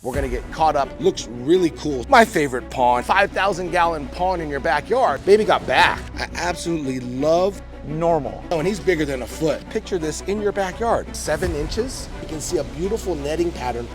We're gonna get caught up. Looks really cool. My favorite pond, 5,000 gallon pond in your backyard. Baby got back. I absolutely love normal. Oh, and he's bigger than a foot. Picture this in your backyard. 7 inches. You can see a beautiful netting pattern.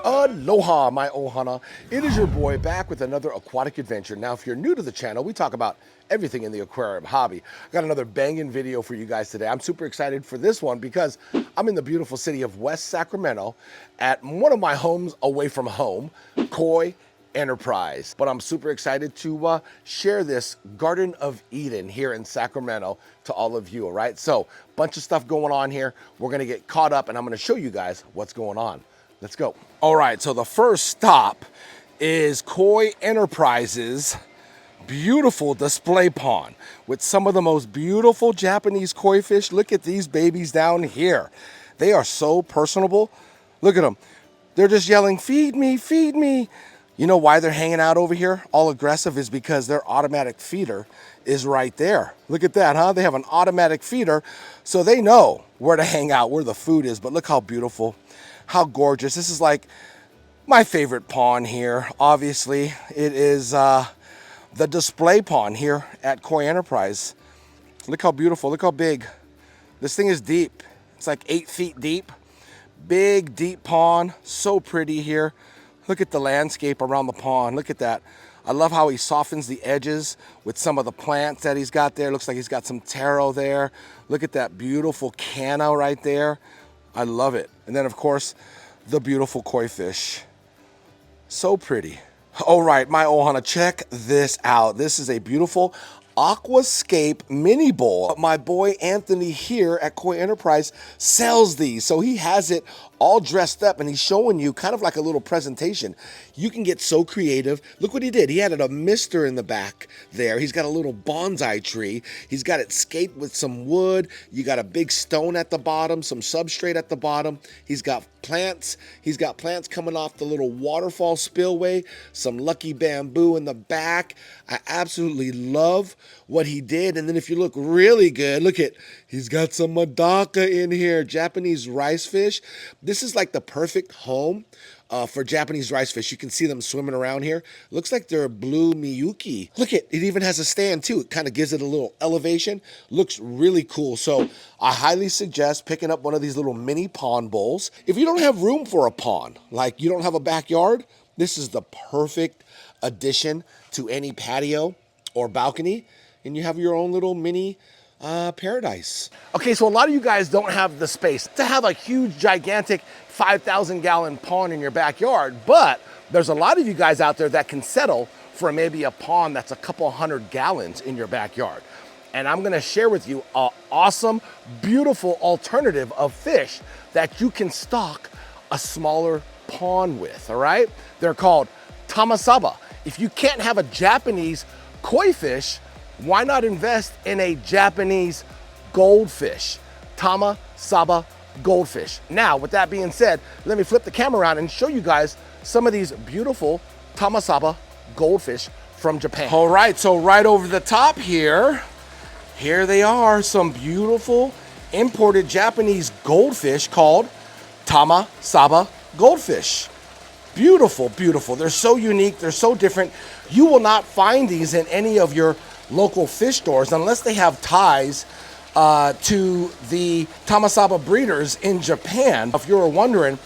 Aloha, my ohana. It is your boy back with another aquatic adventure. Now, if you're new to the channel, we talk about everything in the aquarium hobby. I got another banging video for you guys today. I'm super excited for this one because I'm in the beautiful city of West Sacramento at one of my homes away from home, Koi Enterprise. But I'm super excited to share this Garden of Eden here in Sacramento to all of you, all right? So, bunch of stuff going on here. We're gonna get caught up and I'm gonna show you guys what's going on. Let's go. All right, so the first stop is Koi Enterprise's beautiful display pond with some of the most beautiful Japanese koi fish. Look at these babies down here. They are so personable. Look at them. They're just yelling, feed me, feed me. You know why they're hanging out over here all aggressive is because their automatic feeder is right there. Look at that, huh? They have an automatic feeder, so they know where to hang out, where the food is. But look how beautiful, how gorgeous. This is like my favorite pond here. Obviously, it is the display pond here at Koi Enterprise. Look how beautiful, look how big. This thing is deep. It's like 8 feet deep. Big, deep pond, so pretty here. Look at the landscape around the pond. Look at that. I love how he softens the edges with some of the plants that he's got there. Looks like he's got some taro there. Look at that beautiful canna right there. I love it. And then, of course, the beautiful koi fish. So pretty. All right, my ohana, check this out. This is a beautiful aquascape mini bowl. My boy Anthony here at Koi Enterprise sells these. So he has it all dressed up and he's showing you kind of like a little presentation. You can get so creative. Look what he did. He added a mister in the back there. He's got a little bonsai tree. He's got it scaped with some wood. You got a big stone at the bottom, some substrate at the bottom. He's got plants. He's got plants coming off the little waterfall spillway, some lucky bamboo in the back. I absolutely love what he did. And then if you look really good, look at, he's got some Madaka in here, Japanese rice fish. This is like the perfect home for Japanese rice fish. You can see them swimming around here. Looks like they're blue miyuki. Look at, it even has a stand too. It kind of gives it a little elevation. Looks really cool. So I highly suggest picking up one of these little mini pond bowls. If you don't have room for a pond, like you don't have a backyard, this is the perfect addition to any patio or balcony. And you have your own little mini paradise. Okay, so a lot of you guys don't have the space to have a huge, gigantic 5,000 gallon pond in your backyard, but there's a lot of you guys out there that can settle for maybe a pond that's a couple 100 gallons in your backyard. And I'm gonna share with you an awesome, beautiful alternative of fish that you can stock a smaller pond with, all right? They're called tamasaba. If you can't have a Japanese koi fish, why not invest in a Japanese goldfish? Tamasaba goldfish. Now, with that being said, let me flip the camera around and show you guys some of these beautiful tamasaba goldfish from Japan. All right, so right over the top here they are, some beautiful imported Japanese goldfish called tamasaba goldfish. Beautiful, beautiful. They're so unique, they're so different. You will not find these in any of your local fish stores unless they have ties to the tamasaba breeders in Japan. If you're wondering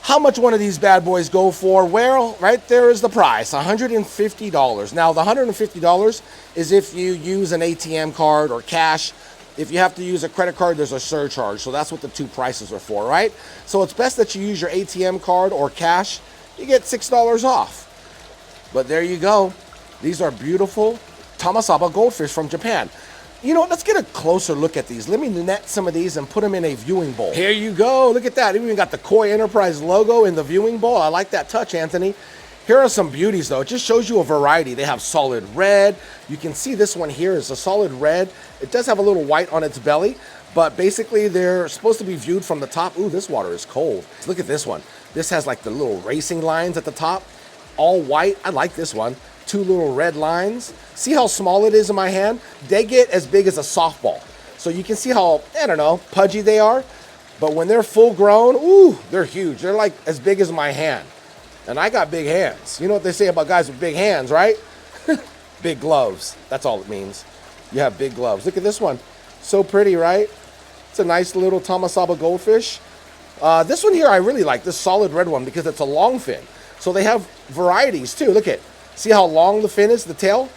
how much one of these bad boys go for, well, right there is the price, $150. Now, the $150 is if you use an ATM card or cash. If you have to use a credit card, there's a surcharge. So that's what the two prices are for, right? So it's best that you use your ATM card or cash. You get $6 off. But there you go. These are beautiful tamasaba goldfish from Japan. You know what, let's get a closer look at these. Let me net some of these and put them in a viewing bowl. Here you go, look at that. We even got the Koi Enterprise logo in the viewing bowl. I like that touch, Anthony. Here are some beauties though. It just shows you a variety. They have solid red. You can see this one here is a solid red. It does have a little white on its belly, but basically they're supposed to be viewed from the top. Ooh, this water is cold. Look at this one. This has like the little racing lines at the top, all white. I like this one. two little red lines. See how small it is in my hand? They get as big as a softball. So you can see how, I don't know, pudgy they are. But when they're full grown, ooh, they're huge. They're like as big as my hand. And I got big hands. You know what they say about guys with big hands, right? Big gloves. That's all it means. You have big gloves. Look at this one. So pretty, right? It's a nice little Tamasaba goldfish. This one here I really like, this solid red one, because it's a long fin. So they have varieties too. Look at, see how long the fin is, the tail?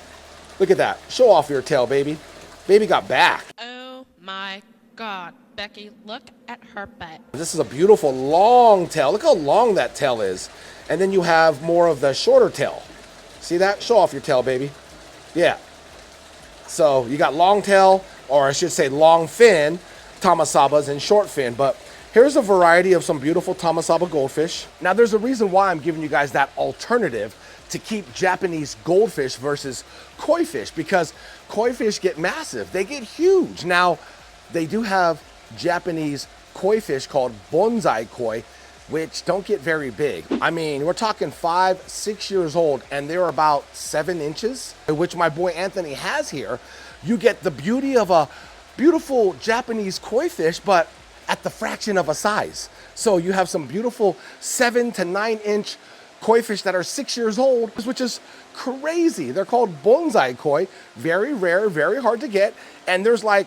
Look at that. Show off your tail, baby. Baby got back. Oh my God, Becky, look at her butt. This is a beautiful long tail. Look how long that tail is. And then you have more of the shorter tail. See that? Show off your tail, baby. Yeah. So you got long tail, or I should say long fin, Tamasabas, and short fin. But here's a variety of some beautiful Tamasaba goldfish. Now there's a reason why I'm giving you guys that alternative to keep Japanese goldfish versus koi fish, because koi fish get massive. They get huge. Now, they do have Japanese koi fish called bonsai koi, which don't get very big. I mean, we're talking 5, 6 years old, and they're about 7 inches, which my boy Anthony has here. You get the beauty of a beautiful Japanese koi fish, but at the fraction of a size. So you have some beautiful 7 to 9 inch koi fish that are 6 years old, which is crazy. They're called bonsai koi, very rare, very hard to get, and there's like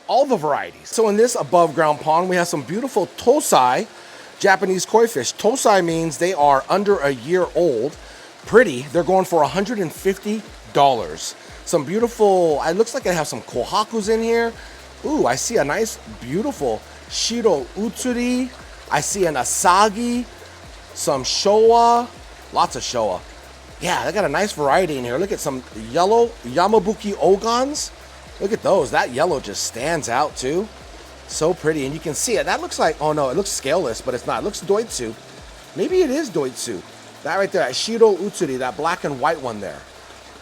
all the varieties. So in this above ground pond, we have some beautiful tosai Japanese koi fish. Tosai means they are under a year old. Pretty, they're going for $150. Some beautiful, it looks like I have some kohakus in here. Ooh, I see a nice, beautiful shiro utsuri. I see an asagi, some showa, lots of showa. Yeah, they got a nice variety in here. Look at some yellow Yamabuki ogons. Look at those. That yellow just stands out too. So pretty, and you can see it. That looks like, oh no, it looks scaleless, but it's not. It looks doitsu. Maybe it is doitsu. That right there, that shiro utsuri, that black and white one there.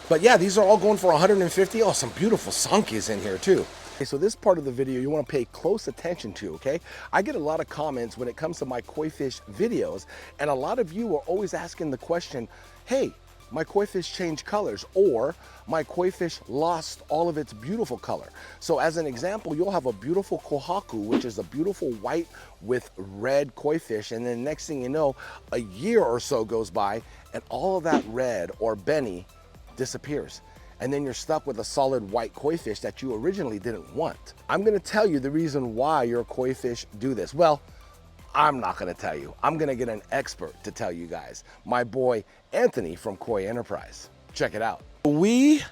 But yeah, these are all going for 150. Oh, some beautiful sankis in here too. Okay, so this part of the video you want to pay close attention to, okay? I get a lot of comments when it comes to my koi fish videos, and a lot of you are always asking the question, hey, my koi fish changed colors, or my koi fish lost all of its beautiful color. So as an example, you'll have a beautiful kohaku, which is a beautiful white with red koi fish, and then next thing you know, a year or so goes by, and all of that red or beni disappears. And then you're stuck with a solid white koi fish that you originally didn't want. I'm gonna tell you the reason why your koi fish do this. Well, I'm not gonna tell you. I'm gonna get an expert to tell you guys. My boy, Anthony from Koi Enterprise. Check it out. We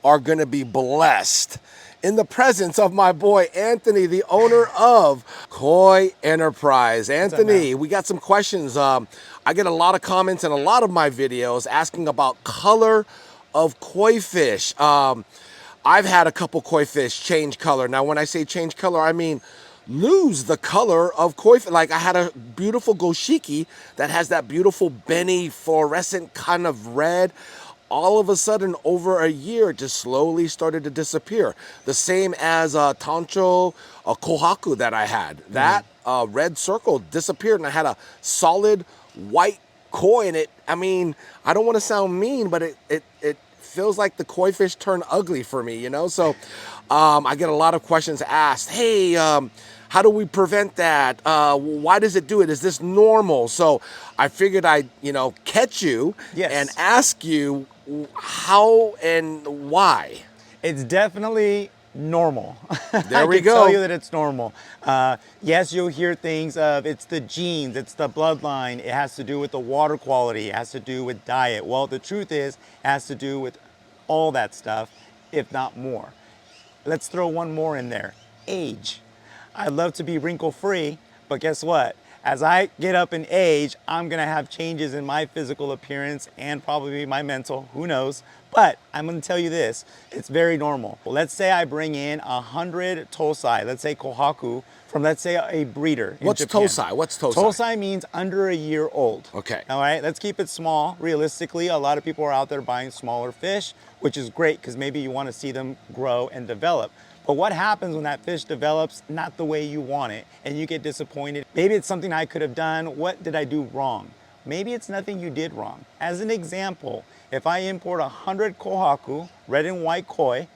are gonna be blessed in the presence of my boy, Anthony, the owner of Koi Enterprise. Anthony, we got some questions. I get a lot of comments in a lot of my videos asking about color of koi fish. I've had a couple koi fish change color. Now, when I say change color, I mean lose the color of koi fish. Like I had a beautiful goshiki that has that beautiful beni fluorescent kind of red. All of a sudden, over a year, it just slowly started to disappear. The same as tancho kohaku that I had. That red circle disappeared, and I had a solid white koi in it. I mean, I don't want to sound mean, but it feels like the koi fish turned ugly for me, you know? So I get a lot of questions asked. Hey, how do we prevent that? Why does it do it? Is this normal? So I figured I'd, catch you and ask you how and why. It's definitely normal. There we go. I can tell you that it's normal. Yes, you'll hear things of it's the genes, it's the bloodline, it has to do with the water quality, it has to do with diet. Well, the truth is, it has to do with all that stuff, if not more. Let's throw one more in there, age. I'd love to be wrinkle-free, but guess what? As I get up in age, I'm gonna have changes in my physical appearance and probably my mental, who knows? But I'm gonna tell you this, it's very normal. Let's say I bring in 100 tosai, let's say kohaku, from let's say a breeder in Japan. Tosai? What's tosai? Tosai means under a year old. Okay. All right, let's keep it small. Realistically, a lot of people are out there buying smaller fish, which is great because maybe you wanna see them grow and develop. But what happens when that fish develops not the way you want it and you get disappointed? Maybe it's something I could have done. What did I do wrong? maybe it's nothing you did wrong. As an example, if I import 100 kohaku, red and white koi,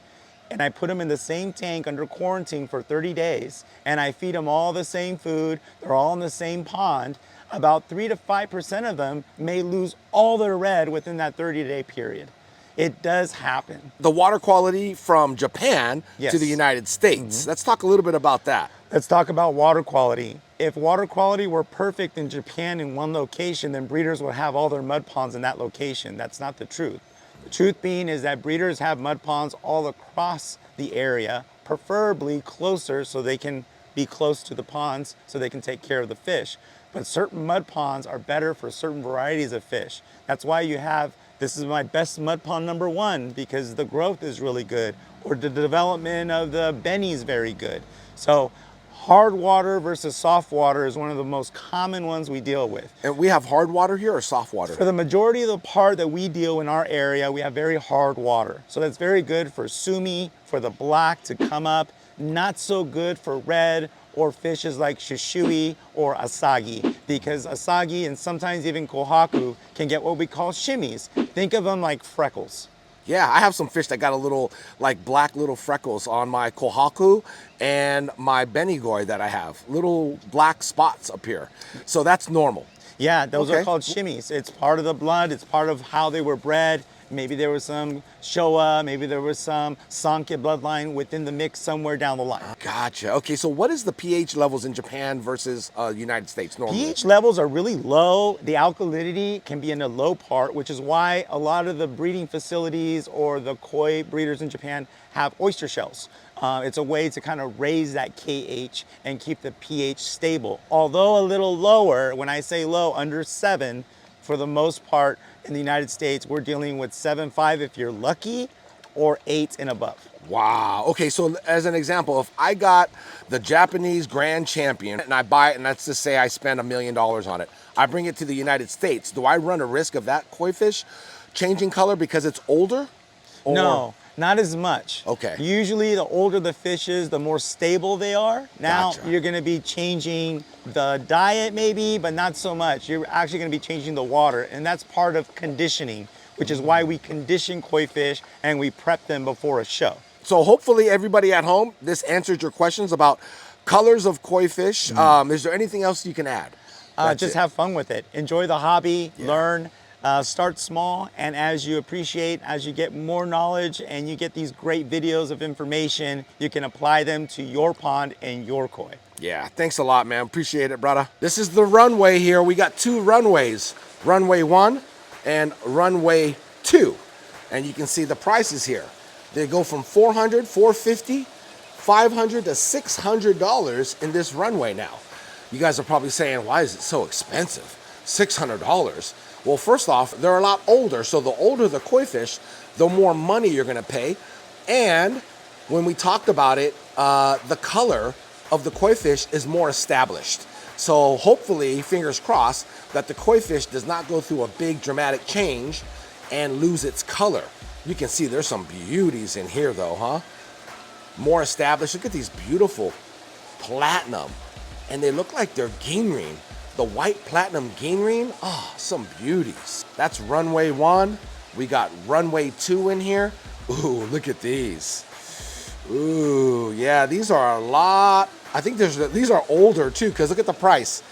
and I put them in the same tank under quarantine for 30 days, and I feed them all the same food, they're all in the same pond, about 3 to 5% of them may lose all their red within that 30-day period. It does happen. The water quality from Japan Yes. to the United States. Let's talk a little bit about that. Let's talk about water quality. If water quality were perfect in Japan in one location, then breeders would have all their mud ponds in that location. That's not the truth. The truth being is that breeders have mud ponds all across the area, preferably closer so they can be close to the ponds so they can take care of the fish. But certain mud ponds are better for certain varieties of fish. That's why you have, this is my best mud pond number 1 because the growth is really good, or the development of the benny is very good. So hard water versus soft water is one of the most common ones we deal with. And we have hard water here or soft water? For the majority of the part that we deal in our area, we have very hard water. So that's very good for sumi, for the black to come up, not so good for red or fishes like shishui or asagi, because asagi and sometimes even kohaku can get what we call shimmies. Think of them like freckles. Yeah, I have some fish that got a little, like black little freckles on my kohaku and my benigoi that I have. Little black spots up here. So that's normal. Yeah, those Okay. are called shimmies. It's part of the blood, it's part of how they were bred. Maybe there was some Showa, maybe there was some Sanke bloodline within the mix somewhere down the line. Gotcha. Okay, so what is the pH levels in Japan versus United States normally? pH levels are really low. The alkalinity can be in a low part, which is why a lot of the breeding facilities or the koi breeders in Japan have oyster shells. It's a way to kind of raise that KH and keep the pH stable. Although a little lower, when I say low, under 7, for the most part in the United States, we're dealing with 7.5 if you're lucky, or 8 and above. Wow. Okay, so as an example, if I got the Japanese Grand Champion and I buy it, and let's just say I spend $1 million on it, I bring it to the United States, do I run a risk of that koi fish changing color because it's older? Or... No, not as much. Okay. Usually the older the fish is, the more stable they are. Now Gotcha. you're gonna be changing the diet maybe, but not so much. You're actually gonna be changing the water, and that's part of conditioning, which is why we condition koi fish and we prep them before a show. So hopefully everybody at home, this answered your questions about colors of koi fish. Is there anything else you can add? That's Just it. have fun with it. Enjoy the hobby, learn, start small, and as you appreciate, as you get more knowledge and you get these great videos of information, you can apply them to your pond and your koi. Yeah, thanks a lot, man. Appreciate it, brother. This is the runway here. We got 2 runways, runway 1 and runway 2. And you can see the prices here. They go from $400, $450, $500 to $600 in this runway now. You guys are probably saying, why is it so expensive? $600. Well, first off, they're a lot older. So the older the koi fish, the more money you're gonna pay. And when we talked about it, the color of the koi fish is more established. So hopefully, fingers crossed, that the koi fish does not go through a big dramatic change and lose its color. You can see there's some beauties in here though, huh? More established. Look at these beautiful platinum. And they look like they're ginrin. The white platinum ginrin, oh, some beauties. That's runway 1. We got runway 2 in here. Ooh, look at these. Ooh, yeah, these are a lot. I think these are older too, because look at the price.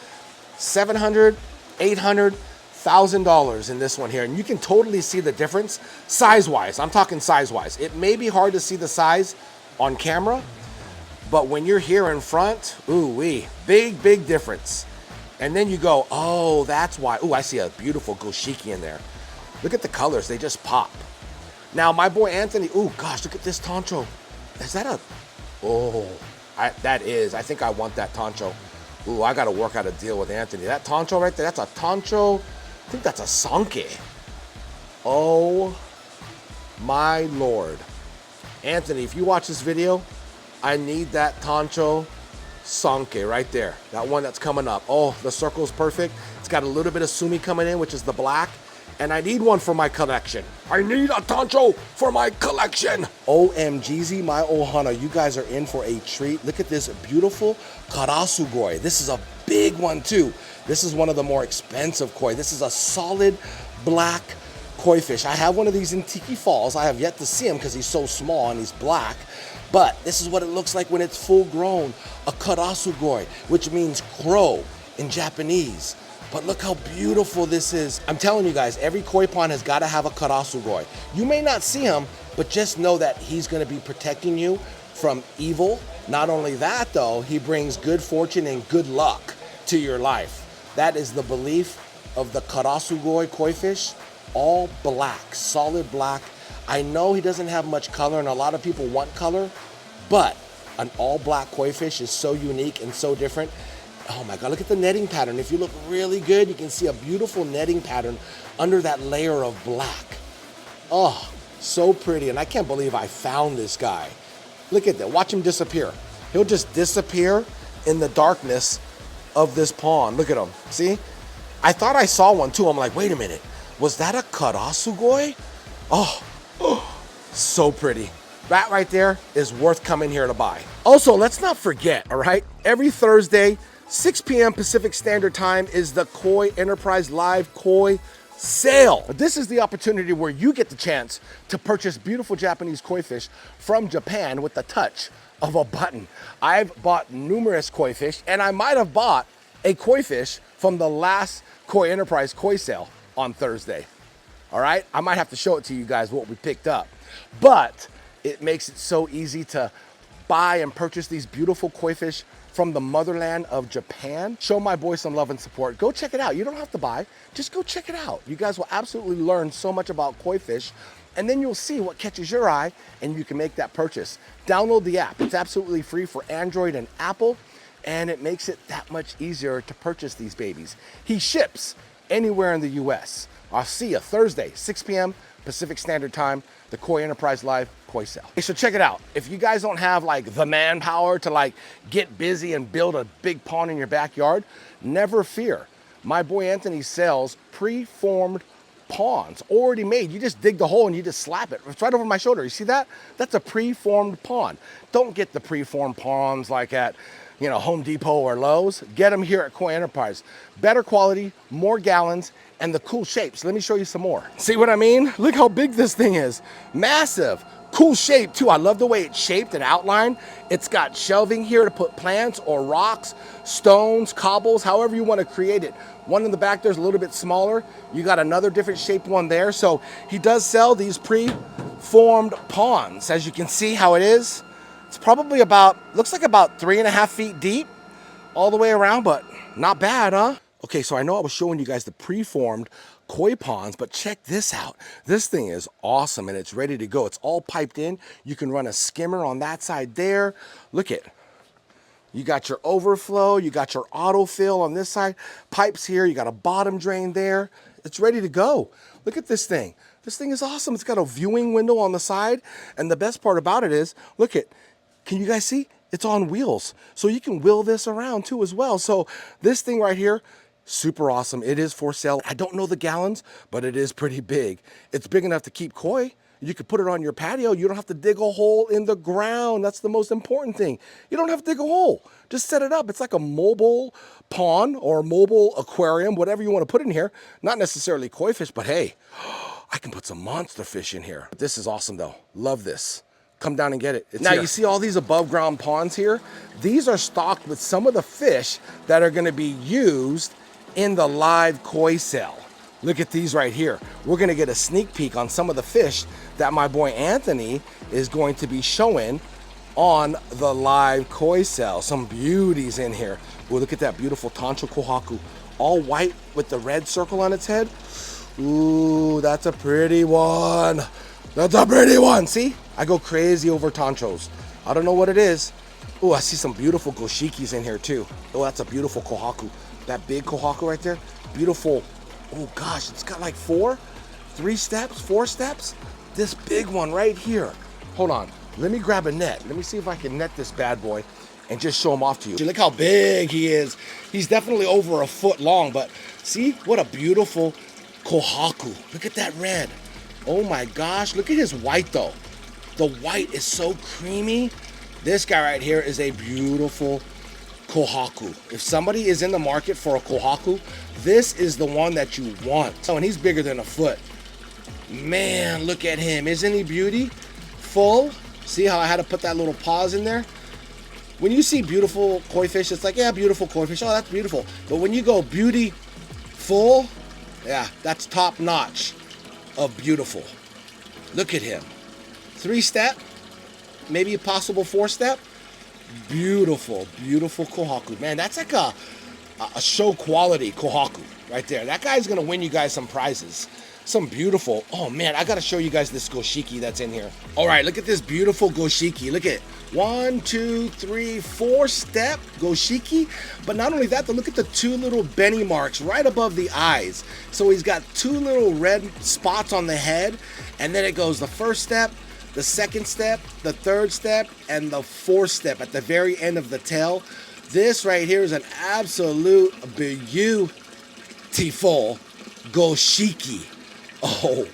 $700, $800, $1,000 in this one here. And you can totally see the difference size-wise. I'm talking size-wise. It may be hard to see the size on camera, but when you're here in front, ooh-wee, big, big difference. And then you go, oh, that's why. Ooh, I see a beautiful goshiki in there. Look at the colors, they just pop. Now, my boy Anthony, ooh, gosh, look at this tancho. Is that a, oh, that is. I think I want that tancho. Ooh, I gotta work out a deal with Anthony. That tancho right there, that's a tancho. I think that's a sanke. Oh, my Lord. Anthony, if you watch this video, I need that tancho sanke right there. That one that's coming up. Oh, the circle's perfect. It's got a little bit of sumi coming in, which is the black. and I need one for my collection. I need a tancho for my collection. OMGZ, my ohana, you guys are in for a treat. Look at this beautiful karasugoi. This is a big one too. This is one of the more expensive koi. This is a solid black koi fish. I have one of these in Tiki Falls. I have yet to see him because he's so small and he's black. But this is what it looks like when it's full grown, a karasugoi, which means crow in Japanese. But look how beautiful this is. I'm telling you guys, every koi pond has got to have a karasugoi. You may not see him, but just know that he's going to be protecting you from evil. Not only that though, he brings good fortune and good luck to your life. That is the belief of the karasugoi koi fish. All black, solid black. I know he doesn't have much color and a lot of people want color, but an all black koi fish is so unique and so different. Oh my God, look at the netting pattern. If you look really good, you can see a beautiful netting pattern under that layer of black. Oh, so pretty. And I can't believe I found this guy. Look at that, watch him disappear. He'll just disappear in the darkness of this pond. Look at him, see? I thought I saw one too. I'm like, wait a minute, was that a karasugoi? Oh, so pretty. That right there is worth coming here to buy. Also, let's not forget, all right? Every Thursday, 6 p.m. Pacific Standard Time is the Koi Enterprise Live Koi Sale. This is the opportunity where you get the chance to purchase beautiful Japanese koi fish from Japan with the touch of a button. I've bought numerous koi fish, and I might have bought a koi fish from the last Koi Enterprise Koi Sale on Thursday. All right, I might have to show it to you guys what we picked up, but it makes it so easy to buy and purchase these beautiful koi fish from the motherland of Japan. Show my boy some love and support. Go check it out. You don't have to buy, just go check it out. You guys will absolutely learn so much about koi fish, and then you'll see what catches your eye and you can make that purchase. Download the app. It's absolutely free for Android and Apple, and it makes it that much easier to purchase these babies. He ships anywhere in the US. I'll see you Thursday, 6 p.m. Pacific Standard Time, the Koi Enterprise Live Koi Sale. Okay, so check it out. If you guys don't have like the manpower to like get busy and build a big pond in your backyard, never fear. My boy Anthony sells pre-formed ponds, already made. You just dig the hole and you just slap it. It's right over my shoulder. You see that? That's a pre-formed pond. Don't get the pre-formed ponds like at, you know, Home Depot or Lowe's. Get them here at Koi Enterprise. Better quality, more gallons, and the cool shapes. Let me show you some more. See what I mean? Look how big this thing is. Massive. Cool shape too. I love the way it's shaped and outlined. It's got shelving here to put plants or rocks, stones, cobbles, however you want to create it. One in the back there's a little bit smaller. You got another different shaped one there. So he does sell these pre-formed ponds. As you can see how it is. It's probably about, looks like about 3.5 feet deep all the way around, but not bad, huh? Okay, so I know I was showing you guys the pre-formed koi ponds, but check this out. This thing is awesome and it's ready to go. It's all piped in. You can run a skimmer on that side there. Look at, you got your overflow, you got your autofill on this side, pipes here, you got a bottom drain there. It's ready to go. Look at this thing. This thing is awesome. It's got a viewing window on the side, and the best part about it is, look at, can you guys see? It's on wheels. So you can wheel this around too as well. So this thing right here, super awesome. It is for sale. I don't know the gallons, but it is pretty big. It's big enough to keep koi. You could put it on your patio. You don't have to dig a hole in the ground. That's the most important thing. You don't have to dig a hole. Just set it up. It's like a mobile pond or mobile aquarium, whatever you want to put in here. Not necessarily koi fish, but hey, I can put some monster fish in here. This is awesome though. Love this. Come down and get it. Now you see all these above ground ponds here? These are stocked with some of the fish that are gonna be used in the live koi sale. Look at these right here. We're gonna get a sneak peek on some of the fish that my boy Anthony is going to be showing on the live koi sale. Some beauties in here. Ooh, look at that beautiful Tancho Kohaku. All white with the red circle on its head. Ooh, that's a pretty one. That's a pretty one. See, I go crazy over tanchos. I don't know what it is. Oh, I see some beautiful goshikis in here too. Oh, that's a beautiful kohaku. That big kohaku right there, beautiful. Oh gosh, it's got like 4 steps. This big one right here. Hold on, let me grab a net. Let me see if I can net this bad boy and just show him off to you. Look how big he is. He's definitely over a foot long, but see what a beautiful Kohaku. Look at that red. Oh my gosh, look at his white though. The white is so creamy. This guy right here is a beautiful Kohaku. If somebody is in the market for a Kohaku, this is the one that you want. Oh, and he's bigger than a foot. Man, look at him. Isn't he beauty? Full. See how I had to put that little pause in there? When you see beautiful koi fish, it's like, yeah, beautiful koi fish. Oh, that's beautiful. But when you go beauty full, yeah, that's top notch of beautiful. Look at him. 3-step, maybe a possible 4-step. Beautiful, beautiful Kohaku. Man, that's like a show quality Kohaku right there. That guy's gonna win you guys some prizes. Some beautiful, oh man, I gotta show you guys this goshiki that's in here. All right, look at this beautiful goshiki. Look at 1, 2, 3, 4-step goshiki. But not only that, but look at the 2 little Benny marks right above the eyes. So he's got 2 little red spots on the head, and then it goes the 1st step, the 2nd step, the 3rd step, and the 4th step at the very end of the tail. This right here is an absolute beautiful goshiki. Oh,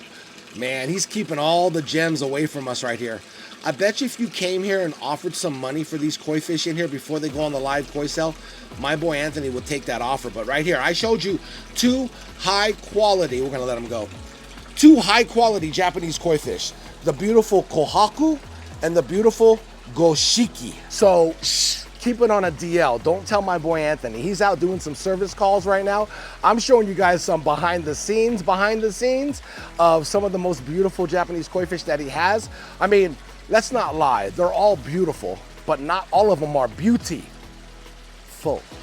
man, he's keeping all the gems away from us right here. I bet you if you came here and offered some money for these koi fish in here before they go on the live koi sale, my boy Anthony would take that offer. But right here, I showed you 2 high quality, we're going to let them go, 2 high quality Japanese koi fish. The beautiful Kohaku and the beautiful goshiki. So, keep it on a DL. Don't tell my boy Anthony. He's out doing some service calls right now. I'm showing you guys some behind the scenes of some of the most beautiful Japanese koi fish that he has. I mean, let's not lie. They're all beautiful, but not all of them are beautiful.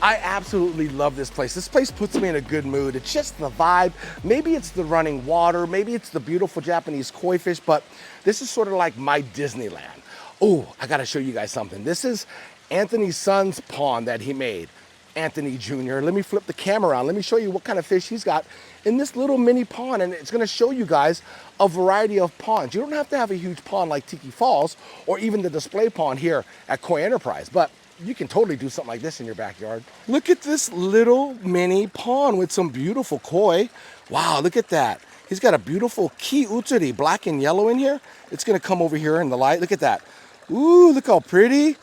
I absolutely love this place. This place puts me in a good mood. It's just the vibe. Maybe it's the running water. Maybe it's the beautiful Japanese koi fish, but this is sort of like my Disneyland. Oh, I gotta show you guys something. This is Anthony's son's pond that he made, Anthony Jr. Let me flip the camera around. Let me show you what kind of fish he's got in this little mini pond, and it's gonna show you guys a variety of ponds. You don't have to have a huge pond like Tiki Falls or even the display pond here at Koi Enterprise, but you can totally do something like this in your backyard. Look at this little mini pond with some beautiful koi. Wow, look at that. He's got a beautiful Ki Utsuri, black and yellow in here. It's gonna come over here in the light. Look at that. Ooh, look how pretty.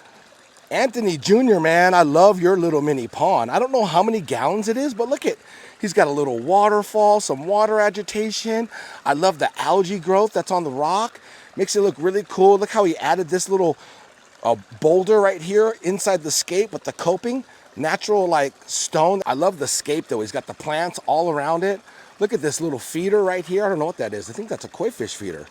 Anthony Jr., man, I love your little mini pond. I don't know how many gallons it is, but look at, he's got a little waterfall, some water agitation. I love the algae growth that's on the rock. Makes it look really cool. Look how he added this little boulder right here inside the scape with the coping. Natural like stone. I love the scape though. He's got the plants all around it. Look at this little feeder right here. I don't know what that is. I think that's a koi fish feeder.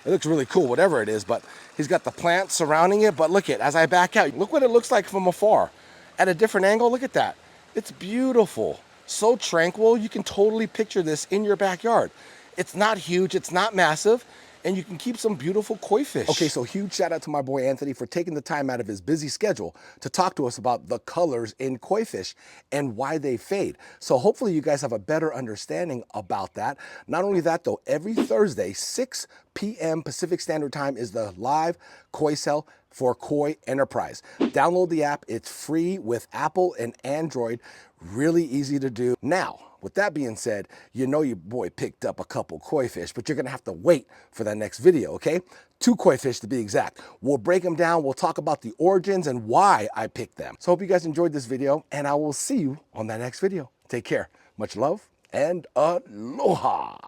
It looks really cool, whatever it is, but he's got the plants surrounding it. But look at, as I back out, look what it looks like from afar. At a different angle, look at that. It's beautiful, so tranquil. You can totally picture this in your backyard. It's not huge, it's not massive, and you can keep some beautiful koi fish. Okay, so huge shout out to my boy Anthony for taking the time out of his busy schedule to talk to us about the colors in koi fish and why they fade. So hopefully you guys have a better understanding about that. Not only that though, every Thursday, 6 p.m. Pacific Standard Time is the live koi sale for Koi Enterprise. Download the app, it's free with Apple and Android, really easy to do. Now, with that being said, you know your boy picked up a couple koi fish, but you're gonna have to wait for that next video, okay? 2 koi fish to be exact. We'll break them down, we'll talk about the origins and why I picked them. So hope you guys enjoyed this video, and I will see you on that next video. Take care, much love, and aloha.